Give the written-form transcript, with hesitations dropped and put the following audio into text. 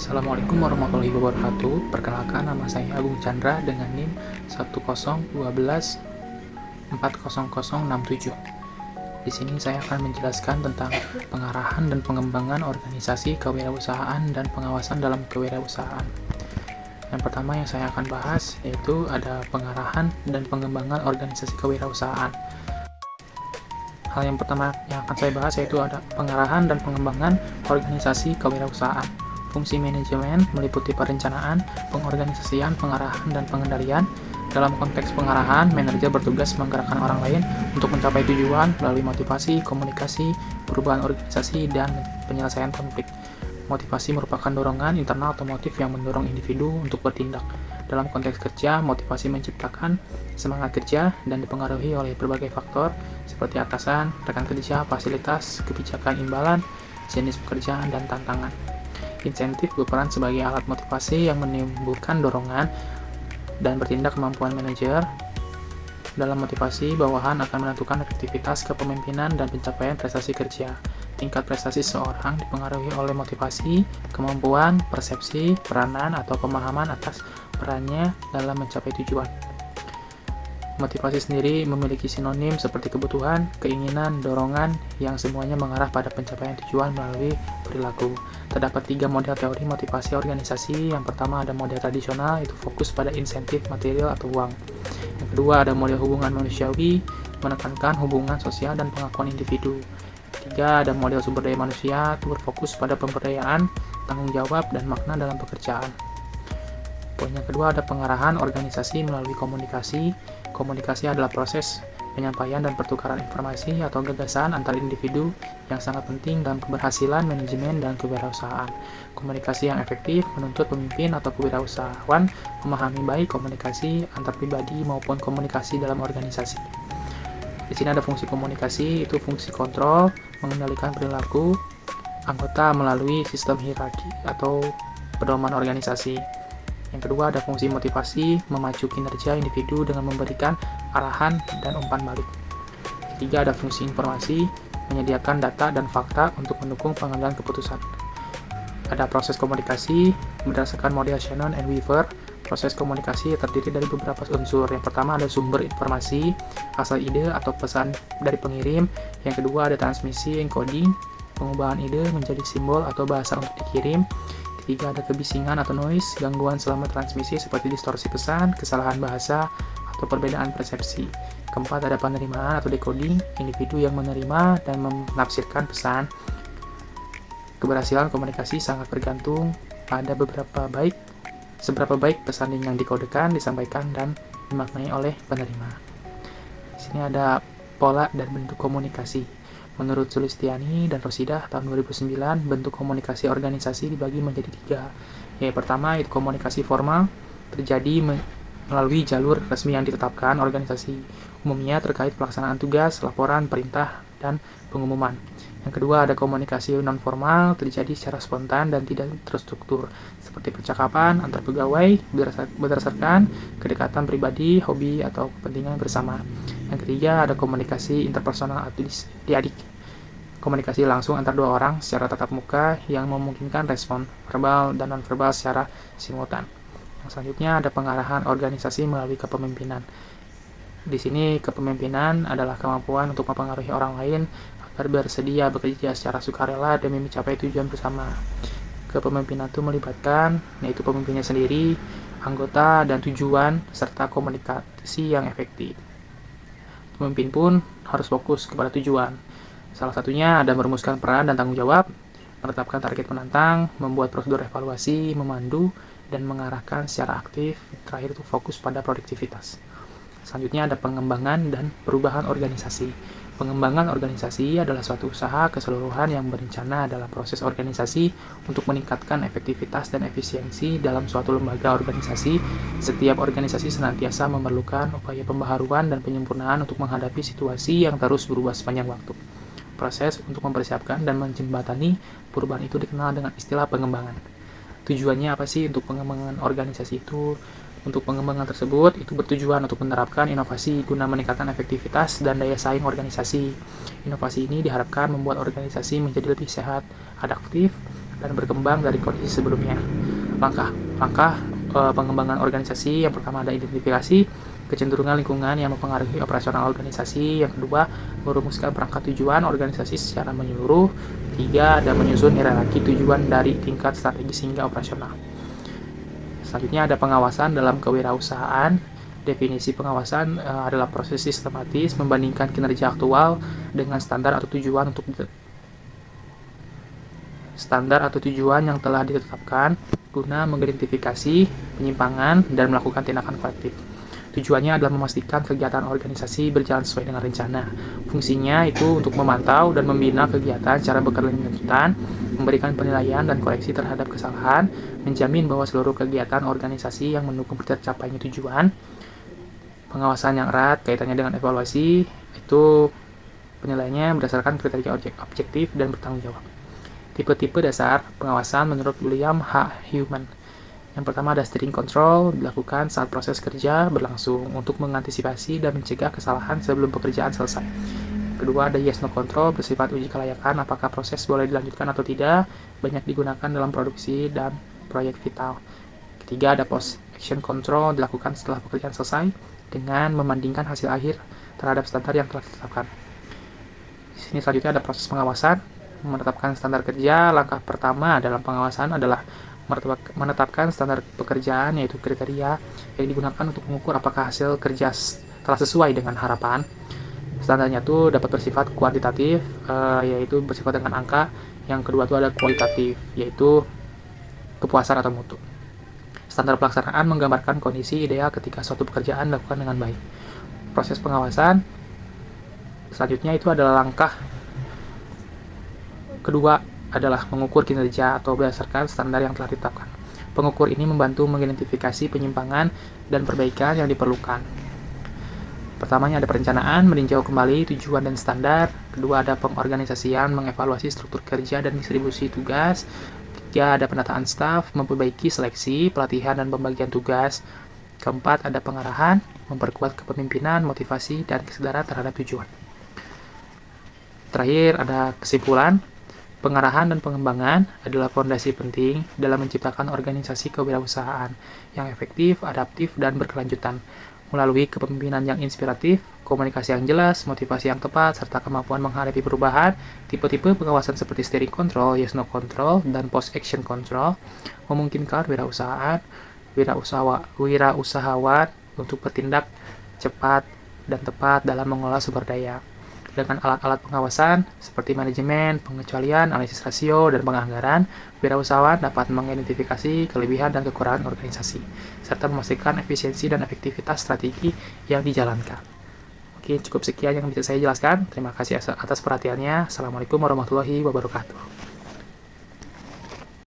Assalamualaikum warahmatullahi wabarakatuh. Perkenalkan, nama saya Agung Chandra dengan NIM 101240067. Di sini saya akan menjelaskan tentang pengarahan dan pengembangan organisasi kewirausahaan dan pengawasan dalam kewirausahaan. Yang pertama yang saya akan bahas yaitu ada pengarahan dan pengembangan organisasi kewirausahaan. Hal yang pertama yang akan saya bahas yaitu ada pengarahan dan pengembangan organisasi kewirausahaan. Fungsi manajemen meliputi perencanaan, pengorganisasian, pengarahan, dan pengendalian. Dalam konteks pengarahan, manajer bertugas menggerakkan orang lain untuk mencapai tujuan melalui motivasi, komunikasi, perubahan organisasi, dan penyelesaian konflik. Motivasi merupakan dorongan internal atau motif yang mendorong individu untuk bertindak. Dalam konteks kerja, motivasi menciptakan semangat kerja dan dipengaruhi oleh berbagai faktor seperti atasan, rekan kerja, fasilitas, kebijakan imbalan, jenis pekerjaan, dan tantangan. Insentif berperan sebagai alat motivasi yang menimbulkan dorongan dan bertindak kemampuan manajer. Dalam motivasi, bawahan akan menentukan efektivitas kepemimpinan dan pencapaian prestasi kerja. Tingkat prestasi seseorang dipengaruhi oleh motivasi, kemampuan, persepsi, peranan, atau pemahaman atas perannya dalam mencapai tujuan. Motivasi sendiri memiliki sinonim seperti kebutuhan, keinginan, dorongan, yang semuanya mengarah pada pencapaian tujuan melalui perilaku. Terdapat 3 model teori motivasi organisasi. Yang pertama ada model tradisional, itu fokus pada insentif material atau uang. Yang kedua ada model hubungan manusiawi, menekankan hubungan sosial dan pengakuan individu. Ketiga ada model sumber daya manusia, itu berfokus pada pemberdayaan, tanggung jawab, dan makna dalam pekerjaan. Poin yang kedua ada pengarahan organisasi melalui komunikasi. Komunikasi adalah proses penyampaian dan pertukaran informasi atau gagasan antar individu yang sangat penting dalam keberhasilan manajemen dan kewirausahaan. Komunikasi yang efektif menuntut pemimpin atau kewirausahawan memahami baik komunikasi antar pribadi maupun komunikasi dalam organisasi. Di sini ada fungsi komunikasi, itu fungsi kontrol, mengendalikan perilaku anggota melalui sistem hierarki atau pedoman organisasi. Yang kedua ada fungsi motivasi, memacu kinerja individu dengan memberikan arahan dan umpan balik. Ketiga ada fungsi informasi, menyediakan data dan fakta untuk mendukung pengambilan keputusan. Ada proses komunikasi, berdasarkan model Shannon and Weaver. Proses komunikasi terdiri dari beberapa unsur. Yang pertama ada sumber informasi, asal ide atau pesan dari pengirim. Yang kedua ada transmisi, encoding, pengubahan ide menjadi simbol atau bahasa untuk dikirim. Ketiga ada kebisingan atau noise, gangguan selama transmisi seperti distorsi pesan, kesalahan bahasa, atau perbedaan persepsi. Keempat ada penerimaan atau decoding, individu yang menerima dan menafsirkan pesan. Keberhasilan komunikasi sangat bergantung pada seberapa baik pesan yang dikodekan, disampaikan, dan dimaknai oleh penerima. Di sini ada pola dan bentuk komunikasi. Menurut Sulistiani dan Rosidah tahun 2009, bentuk komunikasi organisasi dibagi menjadi 3. Yang pertama itu komunikasi formal, terjadi melalui jalur resmi yang ditetapkan organisasi, umumnya terkait pelaksanaan tugas, laporan, perintah, dan pengumuman. Yang kedua ada komunikasi non-formal, terjadi secara spontan dan tidak terstruktur, seperti percakapan antar pegawai berdasarkan kedekatan pribadi, hobi, atau kepentingan bersama. Yang ketiga ada komunikasi interpersonal atau diadik, komunikasi langsung antar 2 orang secara tatap muka yang memungkinkan respon verbal dan non-verbal secara simultan. Yang selanjutnya ada pengarahan organisasi melalui kepemimpinan. Di sini kepemimpinan adalah kemampuan untuk mempengaruhi orang lain agar bersedia bekerja secara sukarela demi mencapai tujuan bersama. Kepemimpinan itu melibatkan yaitu pemimpinnya sendiri, anggota, dan tujuan serta komunikasi yang efektif. Pemimpin pun harus fokus kepada tujuan. Salah satunya ada merumuskan peran dan tanggung jawab, menetapkan target penantang, membuat prosedur evaluasi, memandu, dan mengarahkan secara aktif. Terakhir itu fokus pada produktivitas. Selanjutnya ada pengembangan dan perubahan organisasi. Pengembangan organisasi adalah suatu usaha keseluruhan yang berencana dalam proses organisasi untuk meningkatkan efektivitas dan efisiensi dalam suatu lembaga organisasi. Setiap organisasi senantiasa memerlukan upaya pembaharuan dan penyempurnaan untuk menghadapi situasi yang terus berubah sepanjang waktu. Proses untuk mempersiapkan dan menjembatani perubahan itu dikenal dengan istilah pengembangan. Tujuannya apa sih untuk pengembangan organisasi itu? Untuk pengembangan tersebut, itu bertujuan untuk menerapkan inovasi guna meningkatkan efektivitas dan daya saing organisasi. Inovasi ini diharapkan membuat organisasi menjadi lebih sehat, adaptif, dan berkembang dari kondisi sebelumnya. Langkah pengembangan organisasi: yang pertama ada identifikasi kecenderungan lingkungan yang mempengaruhi operasional organisasi. Yang kedua, merumuskan perangkat tujuan organisasi secara menyeluruh. Tiga, ada menyusun hierarki tujuan dari tingkat strategis hingga operasional. Selanjutnya ada pengawasan dalam kewirausahaan. Definisi pengawasan adalah proses sistematis membandingkan kinerja aktual dengan standar atau tujuan yang telah ditetapkan guna mengidentifikasi penyimpangan dan melakukan tindakan korektif. Tujuannya adalah memastikan kegiatan organisasi berjalan sesuai dengan rencana. Fungsinya itu untuk memantau dan membina kegiatan secara berkelanjutan, memberikan penilaian dan koreksi terhadap kesalahan, menjamin bahwa seluruh kegiatan organisasi yang mendukung tercapainya tujuan. Pengawasan yang erat kaitannya dengan evaluasi, itu penilaiannya berdasarkan kriteria objektif dan bertanggung jawab. Tipe-tipe dasar pengawasan menurut William H. Human. Yang pertama ada steering control, dilakukan saat proses kerja berlangsung untuk mengantisipasi dan mencegah kesalahan sebelum pekerjaan selesai. Kedua ada yes no control, bersifat uji kelayakan apakah proses boleh dilanjutkan atau tidak, banyak digunakan dalam produksi dan proyek vital. Ketiga ada post action control, dilakukan setelah pekerjaan selesai dengan membandingkan hasil akhir terhadap standar yang telah ditetapkan. Di sini selanjutnya ada proses pengawasan, menetapkan standar kerja. Langkah pertama dalam pengawasan adalah menetapkan standar pekerjaan, yaitu kriteria yang digunakan untuk mengukur apakah hasil kerja telah sesuai dengan harapan. Standarnya itu dapat bersifat kuantitatif, yaitu bersifat dengan angka. Yang kedua itu ada kualitatif, yaitu kepuasan atau mutu. Standar pelaksanaan menggambarkan kondisi ideal ketika suatu pekerjaan dilakukan dengan baik. Proses pengawasan selanjutnya itu adalah langkah kedua adalah mengukur kinerja atau berdasarkan standar yang telah ditetapkan. Pengukur ini membantu mengidentifikasi penyimpangan dan perbaikan yang diperlukan. Pertamanya ada perencanaan, meninjau kembali tujuan dan standar. Kedua ada pengorganisasian, mengevaluasi struktur kerja dan distribusi tugas. Ketiga ada penataan staf, memperbaiki seleksi, pelatihan, dan pembagian tugas. Keempat ada pengarahan, memperkuat kepemimpinan, motivasi, dan kesadaran terhadap tujuan. Terakhir ada kesimpulan. Pengarahan dan pengembangan adalah fondasi penting dalam menciptakan organisasi kewirausahaan yang efektif, adaptif, dan berkelanjutan. Melalui kepemimpinan yang inspiratif, komunikasi yang jelas, motivasi yang tepat, serta kemampuan menghadapi perubahan, tipe-tipe pengawasan seperti steering control, yes no control, dan post action control memungkinkan wirausahawan untuk bertindak cepat dan tepat dalam mengelola sumber daya. Dengan alat-alat pengawasan seperti manajemen, pengecualian, analisis rasio, dan penganggaran, wirausahawan dapat mengidentifikasi kelebihan dan kekurangan organisasi, serta memastikan efisiensi dan efektivitas strategi yang dijalankan. Oke, cukup sekian yang bisa saya jelaskan. Terima kasih atas perhatiannya. Assalamualaikum warahmatullahi wabarakatuh.